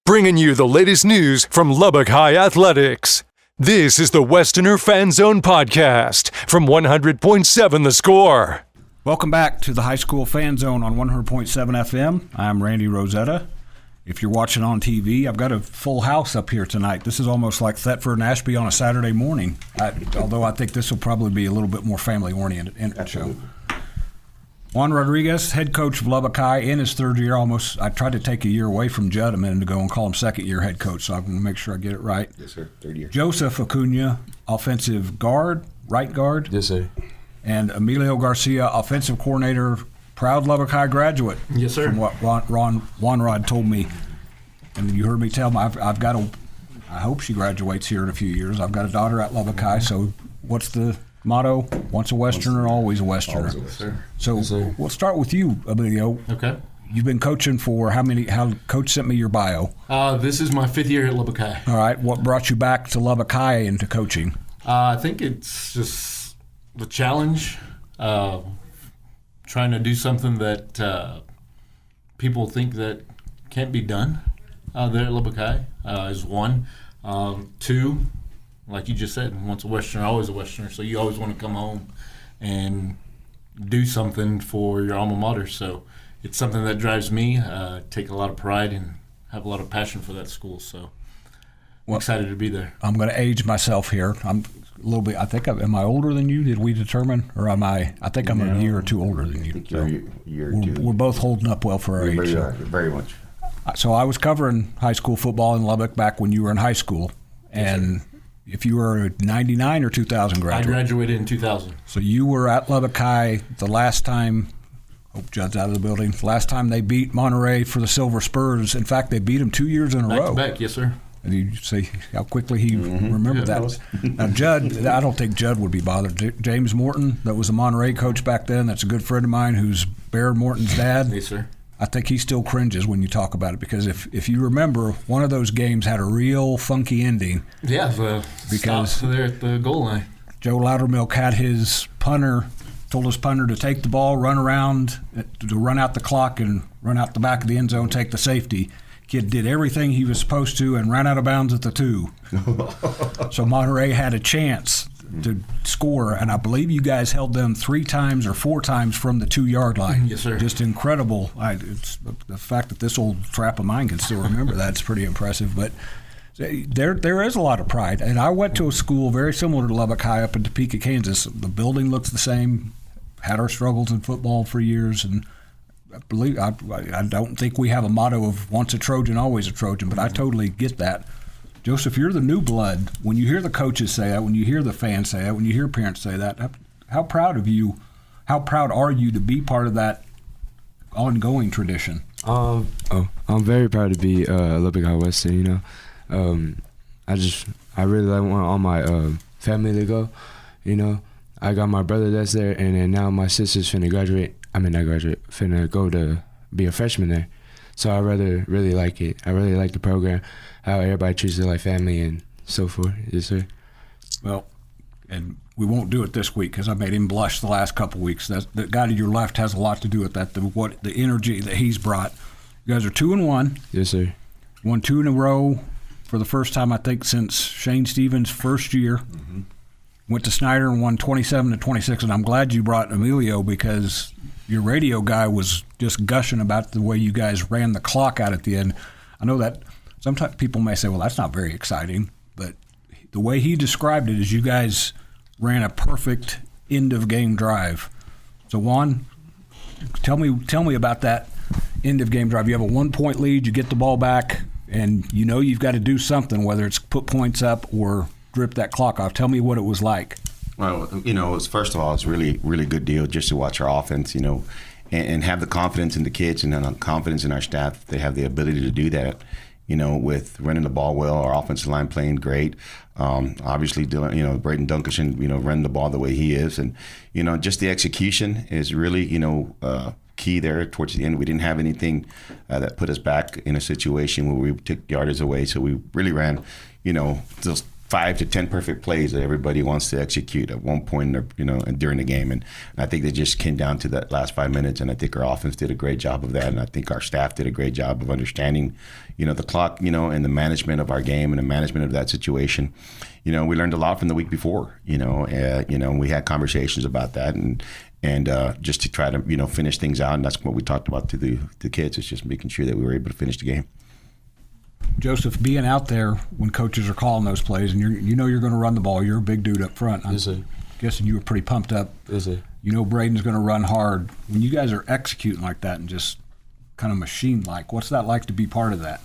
bringing you the latest news from Lubbock High Athletics. This is the Westerner Fan Zone podcast from 100.7 The Score. Welcome back to the High School Fan Zone on 100.7 FM. I'm Randy Rosetta. If you're watching on TV, I've got a full house up here tonight. This is almost like Thetford and Ashby on a Saturday morning, although I think this will probably be a little bit more family-oriented show. Juan Rodriguez, head coach of Lubbock High in his third year. I tried to take a year away from Judd a minute ago and call him second-year head coach, so I'm going to make sure I get it right. Yes, sir. Third year. Joseph Acuna, offensive guard, right guard. Yes, sir. And Emilio Garcia, offensive coordinator, proud Lubbock High graduate. Yes, sir. From what Juan Rod told me. And you heard me tell him I hope she graduates here in a few years. I've got a daughter at Lubbock High, so what's the motto? Once a Westerner, always a Westerner. Always a Westerner. So Yes, sir. we'll start with you, Emilio. Okay. You've been coaching for how Coach sent me your bio. This is my 5th year at Lubbock High. All right. What brought you back to Lubbock High into coaching? I think it's just the challenge, trying to do something that people think that can't be done there at Lubbock High is one. Two, like you just said, once a Westerner, always a Westerner. So you always want to come home and do something for your alma mater. So it's something that drives me. Take a lot of pride and have a lot of passion for that school. So I'm excited to be there. I'm going to age myself here. I'm a little bit. Am I older than you? Did we determine, or am I? I think I'm a year or two older than you. I think you're a year or two. We're both holding up well for our age. Very much. So I was covering high school football in Lubbock back when you were in high school, and if you were a 99 or 2000 graduate. I graduated in 2000. So you were at Lubbock High the last time. Hope Judd's out of the building. The last time they beat Monterey for the Silver Spurs. In fact, they beat them 2 years in a row. Back to back, yes, sir. And you see how quickly he remembered that. Now, Judd, I don't think Judd would be bothered. James Morton, that was a Monterey coach back then, that's a good friend of mine who's Baird Morton's dad. Yes, sir. I think he still cringes when you talk about it because if you remember, one of those games had a real funky ending. Yeah, because there at the goal line. Joe Loudermilk had his punter, told his punter to take the ball, run around, to run out the clock and run out the back of the end zone, take the safety. Kid did everything he was supposed to and ran out of bounds at the 2. So Monterey had a chance to score, and I believe you guys held them 3 times or 4 times from the 2-yard line. Yes, sir. Just incredible. It's the fact that this old trap of mine can still remember that's pretty impressive. But there is a lot of pride. And I went to a school very similar to Lubbock High up in Topeka, Kansas. The building looks the same. Had our struggles in football for years, and I don't think we have a motto of once a Trojan, always a Trojan, but I totally get that. Joseph, you're the new blood. When you hear the coaches say that, when you hear the fans say that, when you hear parents say that, how proud are you to be part of that ongoing tradition? I'm very proud to be Lubbock High Western, you know. I really want all my family to go, you know. I got my brother that's there, and then now my sister's finna go to be a freshman there. So I really like it. I really like the program, how everybody treats it like family and so forth. Yes, sir. Well, and we won't do it this week because I made him blush the last couple of weeks. The guy to your left has a lot to do with that, the energy that he's brought. You guys are 2-1. Yes, sir. Won 2 in a row for the first time, I think, since Shane Stevens' first year. Mm-hmm. Went to Snyder and won 27-26, and I'm glad you brought Emilio because your radio guy was just gushing about the way you guys ran the clock out at the end. I know that sometimes people may say, well, that's not very exciting, but the way he described it is you guys ran a perfect end-of-game drive. So, Juan, tell me about that end-of-game drive. You have a 1-point lead, you get the ball back, and you know you've got to do something, whether it's put points up or drip that clock off. Tell me what it was like. Well, you know, first of all, it's really, really good deal just to watch our offense, you know, and have the confidence in the kids and the confidence in our staff. They have the ability to do that, you know, with running the ball well, our offensive line playing great. Obviously, Braden Dunkerson, you know, running the ball the way he is. And, you know, just the execution is really, you know, key there towards the end. We didn't have anything that put us back in a situation where we took yardage away. So we really ran, you know, just 5 to 10 perfect plays that everybody wants to execute at one point, and during the game. And I think they just came down to that last 5 minutes, and I think our offense did a great job of that, and I think our staff did a great job of understanding, the clock, and the management of our game and the management of that situation. We learned a lot from the week before, we had conversations about that, and just to try to, finish things out, and that's what we talked about to the kids. It's just making sure that we were able to finish the game. Joseph, being out there when coaches are calling those plays, and you're going to run the ball, you're a big dude up front. Yes, sir. Guessing you were pretty pumped up. Yes, sir. Braden's going to run hard. When you guys are executing like that and just kind of machine-like, what's that like to be part of that?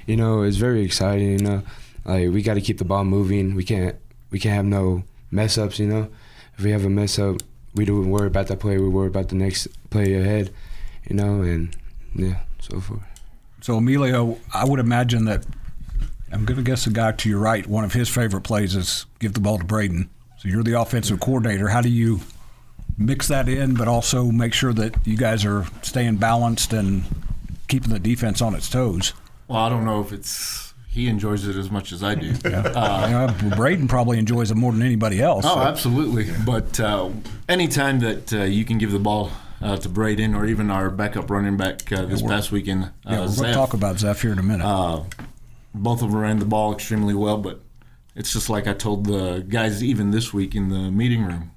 It's very exciting. Like we got to keep the ball moving. We can't have no mess ups. If we have a mess up, we don't worry about that play. We worry about the next play ahead. And yeah, so forth. So Emilio, I would imagine that I'm going to guess the guy to your right, one of his favorite plays is give the ball to Braden. So you're the offensive coordinator. How do you mix that in, but also make sure that you guys are staying balanced and keeping the defense on its toes? Well, I don't know if he enjoys it as much as I do. Braden probably enjoys it more than anybody else. Oh, absolutely. But anytime that you can give the ball to Braden or even our backup running back this past weekend, we're going to talk about Zeph here in a minute. Both of them ran the ball extremely well, but it's just like I told the guys even this week in the meeting room,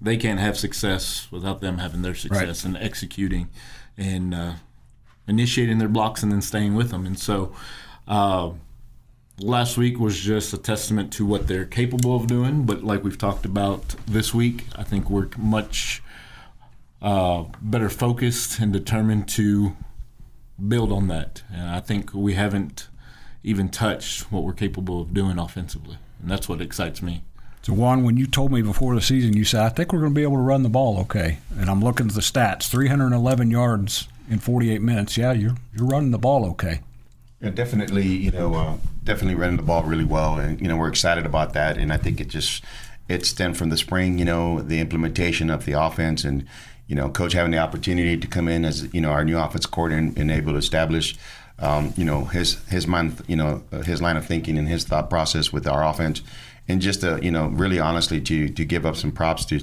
they can't have success without them having their success and executing and initiating their blocks and then staying with them. And so last week was just a testament to what they're capable of doing, but like we've talked about this week, I think we're much better focused and determined to build on that. And I think we haven't even touched what we're capable of doing offensively, and that's what excites me. So Juan, when you told me before the season, you said, I think we're going to be able to run the ball okay. And I'm looking at the stats, 311 yards in 48 minutes. Yeah, you're running the ball okay. Yeah, definitely, definitely running the ball really well, and we're excited about that. And I think it stemmed from the spring, the implementation of the offense, and coach having the opportunity to come in as our new offense coordinator and able to establish his mind, his line of thinking and his thought process with our offense, and just really honestly to give up some props to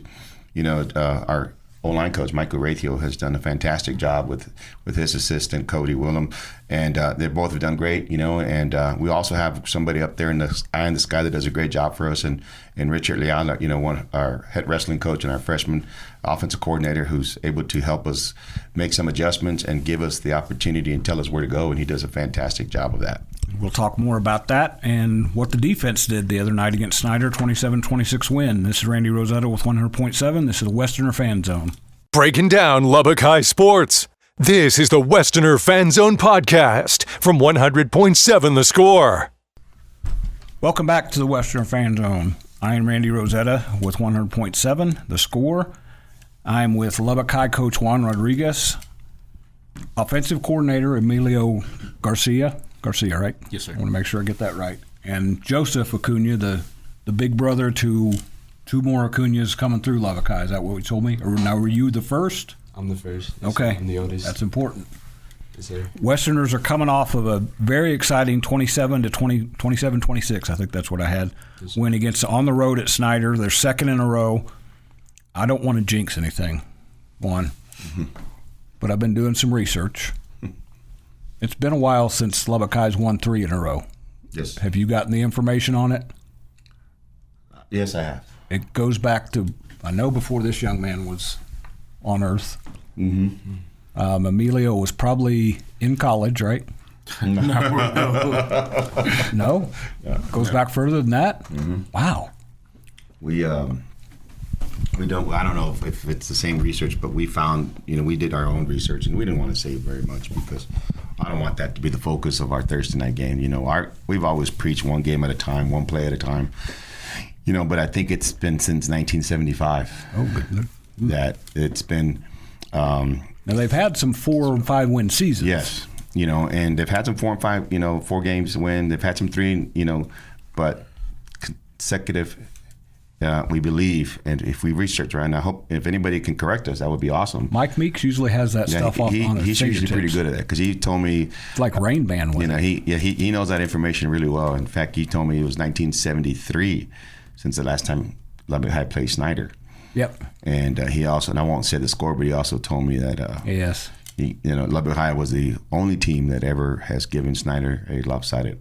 our O-line coach Michael Rathio has done a fantastic job with his assistant Cody Willem, and they both have done great, and we also have somebody up there in the eye in the sky that does a great job for us, and Richard Leal, our head wrestling coach and our freshman offensive coordinator, who's able to help us make some adjustments and give us the opportunity and tell us where to go, and he does a fantastic job of that. We'll talk more about that and what the defense did the other night against Snyder, 27-26 win. This is Randy Rosetta with 100.7. This is the Westerner Fan Zone. Breaking down Lubbock High sports. This is the Westerner Fan Zone podcast from 100.7 The Score. Welcome back to the Westerner Fan Zone. I am Randy Rosetta with 100.7 The Score. I'm with Lubbock High coach Juan Rodriguez, offensive coordinator Emilio Garcia. Garcia, right? Yes, sir. I want to make sure I get that right. And Joseph Acuna, the big brother to two more Acunas coming through Lubbock High. Is that what you told me? Or now were you the first? I'm the first. Yes, okay. I'm the oldest. That's important. Yes, sir. Westerners are coming off of a very exciting 27-26. I think that's what I had. Yes, win against on the road at Snyder. They're second in a row. I don't want to jinx anything, Juan, but I've been doing some research. It's been a while since Lubbock High's won 3 in a row. Yes. Have you gotten the information on it? Yes, I have. It goes back to, I know before this young man was on earth. Mm-hmm. Emilio was probably in college, right? No? Yeah. Goes back further than that? Mm-hmm. Wow. We don't. I don't know if it's the same research, but we found, we did our own research, and we didn't want to say very much because I don't want that to be the focus of our Thursday night game. We've always preached one game at a time, one play at a time. But I think it's been since 1975 that it's been. Now they've had some 4 and 5 win seasons. Yes, and they've had some 4 and 5, 4 games to win. They've had some 3, but consecutive we believe, and if we research right now, I hope if anybody can correct us, that would be awesome. Mike Meeks usually has that stuff on his He's usually pretty good at that because he told me it's like Rain Band. He knows that information really well. In fact, he told me it was 1973 since the last time Lubbock High played Snyder. Yep. And he also, and I won't say the score, but he also told me that yes, Lubbock High was the only team that ever has given Snyder a lopsided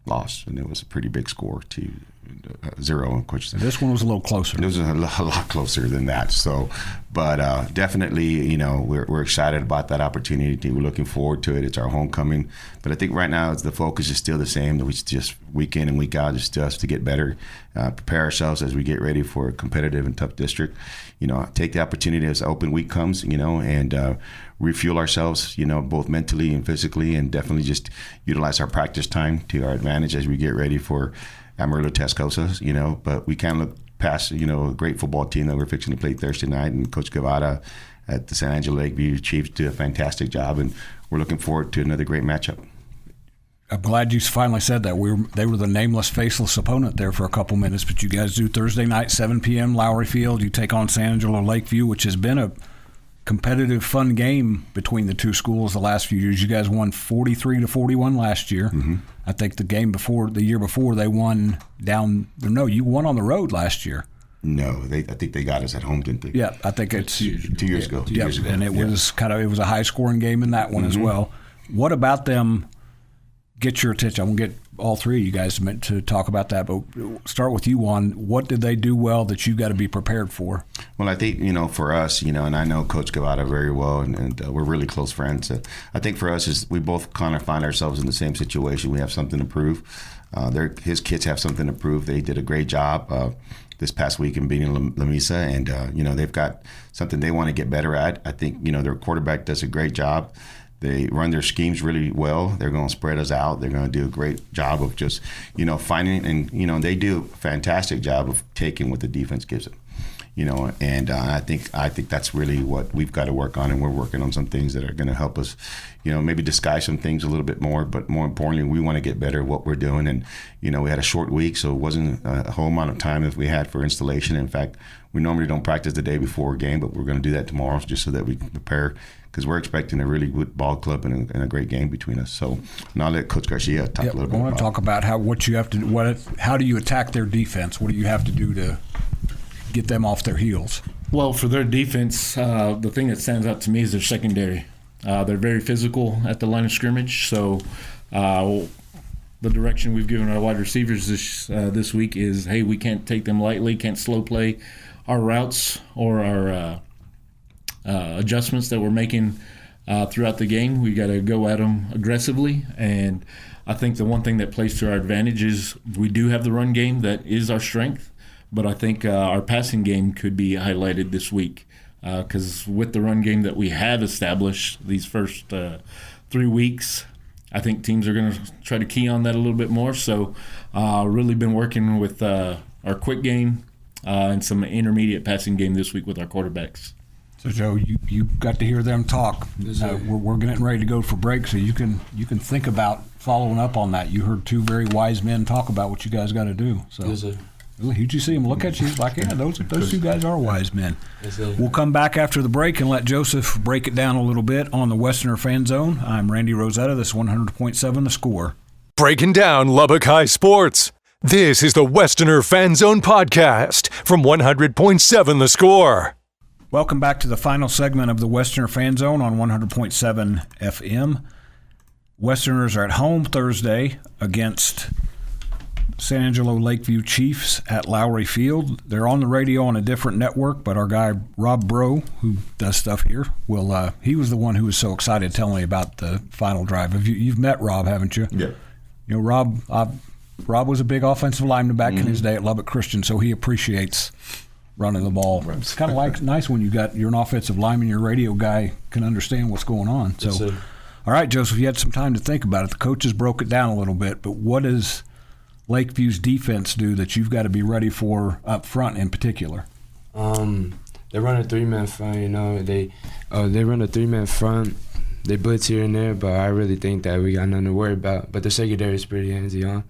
loss, and it was a pretty big score to 0. Of course, this one was a little closer. It was a lot closer than that. So, but definitely, we're excited about that opportunity. We're looking forward to it. It's our homecoming. But I think right now the focus is still the same. That we just week in and week out just to get better, prepare ourselves as we get ready for a competitive and tough district. Take the opportunity as open week comes. And refuel ourselves. Both mentally and physically, and definitely just utilize our practice time to our advantage as we get ready for Amarillo Tascosa, but we can't look past, a great football team that we're fixing to play Thursday night, and Coach Guevara at the San Angelo Lakeview Chiefs did a fantastic job, and we're looking forward to another great matchup. I'm glad you finally said that. They were the nameless, faceless opponent there for a couple minutes, but you guys do Thursday night, 7 p.m., Lowry Field. You take on San Angelo Lakeview, which has been a competitive, fun game between the two schools the last few years. You guys won 43-41 last year. Mm-hmm. I think the year before they won you won on the road last year. No, I think they got us at home, didn't they? Yeah, I think it's 2 years ago. 2 years ago, and it was it was a high scoring game in that one as well. What about them get your attention? I'm gonna get all three of you guys to talk about that, but start with you, Juan. What did they do well that you've got to be prepared for? Well, I think, for us, and I know Coach Guevara very well, and we're really close friends. I think for us is we both kind of find ourselves in the same situation. We have something to prove. His kids have something to prove. They did a great job this past week in beating La Mesa, and, they've got something they want to get better at. I think, their quarterback does a great job. They run their schemes really well. They're going to spread us out. They're going to do a great job of just, finding, and, they do a fantastic job of taking what the defense gives them. And I think that's really what we've got to work on, and we're working on some things that are going to help us, maybe disguise some things a little bit more. But more importantly, we want to get better at what we're doing. And we had a short week, so it wasn't a whole amount of time that we had for installation. In fact, we normally don't practice the day before a game, but we're going to do that tomorrow just so that we can prepare, because we're expecting a really good ball club and a great game between us. So now I'll let Coach Garcia talk a little bit. I want to talk about how do you attack their defense? What do you have to do to get them off their heels? Well, for their defense, the thing that stands out to me is their secondary. They're very physical at the line of scrimmage. So the direction we've given our wide receivers this week is, hey, we can't take them lightly, can't slow play our routes or our adjustments that we're making throughout the game. We got to go at them aggressively. And I think the one thing that plays to our advantage is we do have the run game that is our strength. But I think our passing game could be highlighted this week because with the run game that we have established these first 3 weeks, I think teams are going to try to key on that a little bit more. So really been working with our quick game and some intermediate passing game this week with our quarterbacks. So, Joe, you got to hear them talk. We're getting ready to go for break, so you can think about following up on that. You heard two very wise men talk about what you guys got to do. So. Yes, sir. Did you see him look at you? He's like, yeah, those two guys are wise men. We'll come back after the break and let Joseph break it down a little bit on the Westerner Fan Zone. I'm Randy Rosetta. This is 100.7 The Score. Breaking down Lubbock High sports. This is the Westerner Fan Zone podcast from 100.7 The Score. Welcome back to the final segment of the Westerner Fan Zone on 100.7 FM. Westerners are at home Thursday against San Angelo Lakeview Chiefs at Lowry Field. They're on the radio on a different network, but our guy Rob Bro, who does stuff here, he was the one who was so excited telling me about the final drive. You've met Rob, haven't you? Yeah. Rob was a big offensive lineman back in his day at Lubbock Christian, so he appreciates running the ball. It's kind of nice when you're an offensive lineman, your radio guy can understand what's going on. So, yes, all right, Joseph, you had some time to think about it. The coaches broke it down a little bit, but what does Lakeview's defense do that you've got to be ready for up front in particular? They run a three-man front, They run a three-man front. They blitz here and there, but I really think that we got nothing to worry about. But the secondary is pretty handsy on.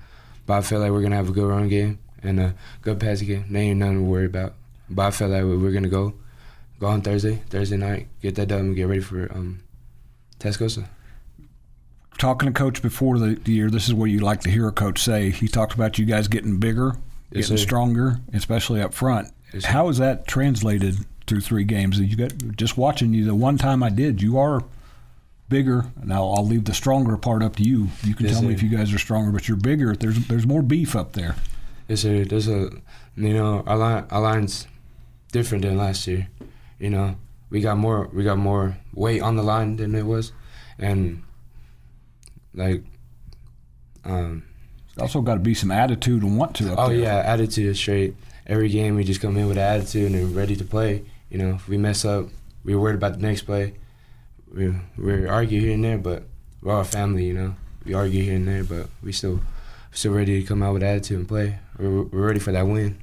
But I feel like we're going to have a good run game. and a good passing game. There ain't nothing to worry about. But I felt like we're going to go on Thursday night, get that done, and get ready for Tascosa. Talking to Coach before the year, this is what you like to hear a coach say. He talked about you guys getting bigger, getting stronger, especially up front. Yes, how is that translated through 3 games? You got just watching you. The one time I did, you are bigger. Now I'll leave the stronger part up to you. You can tell me if you guys are stronger, but you're bigger. There's more beef up there. Yes, sir. There's our line's different than last year. We got more weight on the line than it was, and also got to be some attitude and want to up there. Yeah, attitude is straight. Every game we just come in with attitude and ready to play. If we mess up, we're worried about the next play. We argue here and there, but we're all a family. We argue here and there, but we're still ready to come out with attitude and play. We're ready for that win.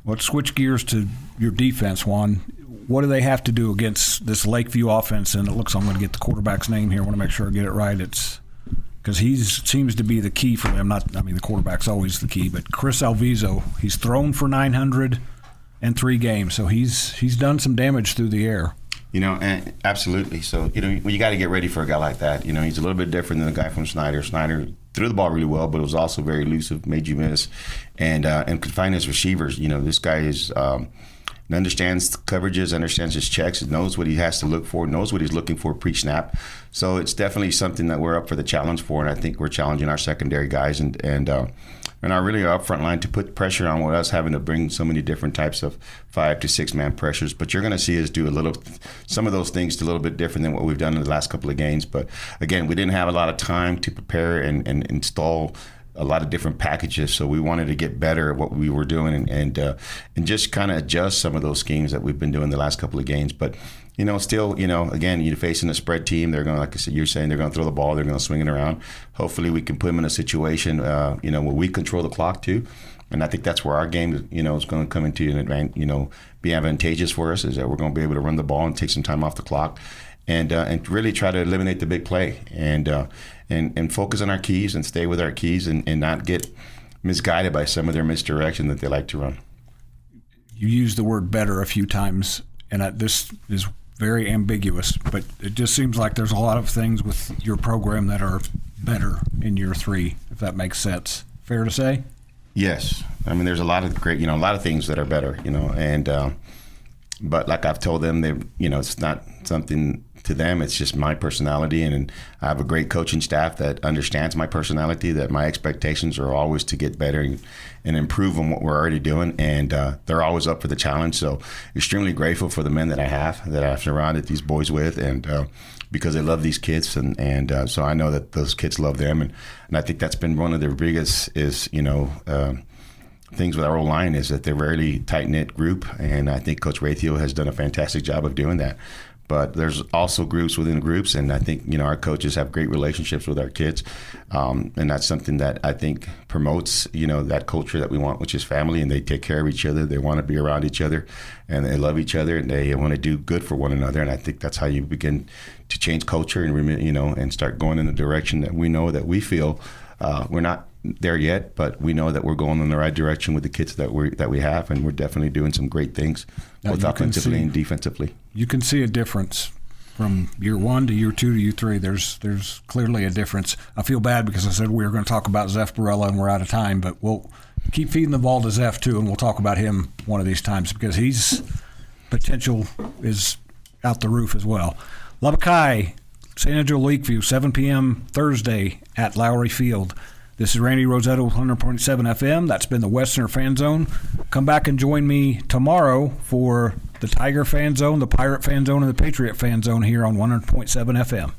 Let's switch gears to your defense, Juan. What do they have to do against this Lakeview offense? And it looks I'm going to get the quarterback's name here. I want to make sure I get it right. It's because he seems to be the key for them. The quarterback's always the key, but Chris Alviso, he's thrown for 900 in 3 games, so he's done some damage through the air. And absolutely. So, you got to get ready for a guy like that. He's a little bit different than the guy from Snyder. Snyder threw the ball really well, but it was also very elusive, made you miss, and could find his receivers. This guy is understands the coverages, understands his checks, knows what he has to look for, knows what he's looking for pre-snap. So it's definitely something that we're up for the challenge for, and I think we're challenging our secondary guys and our up front line to put pressure on with us having to bring so many different types of 5 to 6 man pressures. But you're going to see us do some of those things a little bit different than what we've done in the last couple of games. But again, we didn't have a lot of time to prepare and install a lot of different packages, so we wanted to get better at what we were doing and just kind of adjust some of those schemes that we've been doing the last couple of games. But still, again, you're facing a spread team. They're going to, like I said, you're saying they're going to throw the ball. They're going to swing it around. Hopefully, we can put them in a situation, where we control the clock too. And I think that's where our game, is going to come into an be advantageous for us. Is that we're going to be able to run the ball and take some time off the clock, and really try to eliminate the big play and focus on our keys and stay with our keys and not get misguided by some of their misdirection that they like to run. You used the word better a few times, and this is very ambiguous, but it just seems like there's a lot of things with your program that are better in year 3, if that makes sense. Fair to say? Yes. There's a lot of great, a lot of things that are better, but like I've told them, it's not something to them. It's just my personality, and I have a great coaching staff that understands my personality, that my expectations are always to get better and improve on what we're already doing, and they're always up for the challenge. So extremely grateful for the men that I've surrounded these boys with, and because they love these kids, and so I know that those kids love them, and I think that's been one of their biggest things with our old line is that they're a very tight-knit group, and I think Coach Raythew has done a fantastic job of doing that. But there's also groups within groups, and I think our coaches have great relationships with our kids, and that's something that I think promotes that culture that we want, which is family, and they take care of each other. They want to be around each other, and they love each other, and they want to do good for one another. And I think that's how you begin to change culture and and start going in the direction that we know that we feel we're not there yet, but we know that we're going in the right direction with the kids that we have, and we're definitely doing some great things, both offensively and defensively. You can see a difference from year 1 to year 2 to year 3. There's clearly a difference. I feel bad because I said we were going to talk about Zeph Barella and we're out of time, but we'll keep feeding the ball to Zeph too, and we'll talk about him one of these times because his potential is out the roof as well. Lubbock High, San Angelo Lakeview, 7 p.m. Thursday at Lowry Field. This is Randy Rosetta with 100.7 FM. That's been the Westerner Fan Zone. Come back and join me tomorrow for the Tiger Fan Zone, the Pirate Fan Zone, and the Patriot Fan Zone here on 100.7 FM.